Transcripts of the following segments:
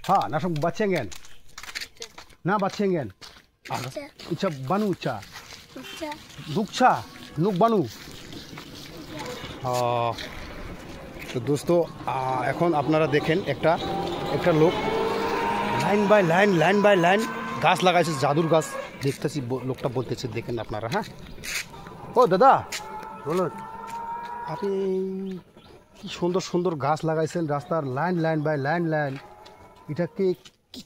Ha, nasong batsengen. Na batsengen. Icha banu cha. Dukcha, nuk banu. তো দোস্ত এখন আপনারা দেখেন একটা লোক লাইন বাই লাইন গাছ লাগাইছে, জাদুর গাছ দেখতেছি, লোকটা বলতেছে, দেখেন আপনারা। হ্যাঁ, ও দাদা বলুন, আপনি কি সুন্দর সুন্দর গাছ লাগাইছেন রাস্তার লাইন বাই লাইন। এটা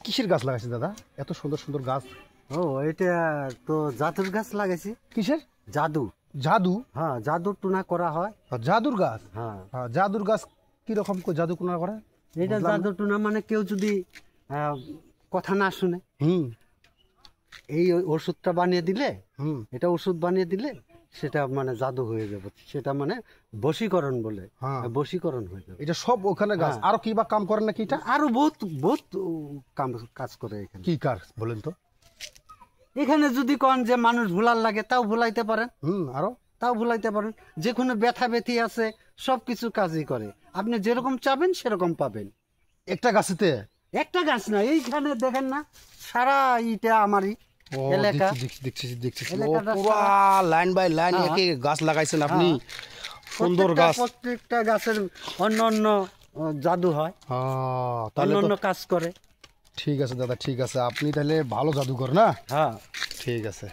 কিসের গাছ লাগাইছে দাদা, এত সুন্দর সুন্দর গাছ? ও এটা তো জাদুর গাছ লাগাইছি। কিসের জাদু? জাদু? হ্যাঁ, জাদুর টুনা করা হয়। জাদুর গাছ? হ্যাঁ, জাদুর গাছ কিরকম জাদু টুনা করে? এটা জাদুর টুনা মানে কেউ যদি কথা না শুনে এই ওষুধটা বানিয়ে দিলে, এটা ওষুধ বানিয়ে দিলে সেটা মানে জাদু হয়ে যাবে, সেটা মানে বশীকরণ বলে। বশীকরণ হয়ে যাবে। এটা সব ওখানে গাছ। আরো কি বা কাম করেন নাকি এটা? আরো বহুত কাজ করে এখানে। কি কাজ বলেন তো? এখানে যদি কোন যে মানুষ ভুলার লাগে তাও ভুলাইতে পারেন। আরো তাও ভুলাইতে পারেন। যে কোনো ব্যথা ব্যথি আছে সবকিছু কাজই করে। আপনি যেরকম চাবেন সেরকম পাবেন। একটা গাছেতে? একটা গাছ না, এইখানে দেখেন না, সারা এইটা আমারই এলাকা। দেখছি পুরো লাইন বাই লাইন একে গাছ লাগাইছেন আপনি, সুন্দর গাছ। প্রত্যেকটা গাছের অন্য অন্য জাদু হয়, অন্য কাজ করে। ঠিক আছে দাদা, ঠিক আছে, আপনি তাহলে ভালো জাদুঘর না? হ্যাঁ, ঠিক আছে।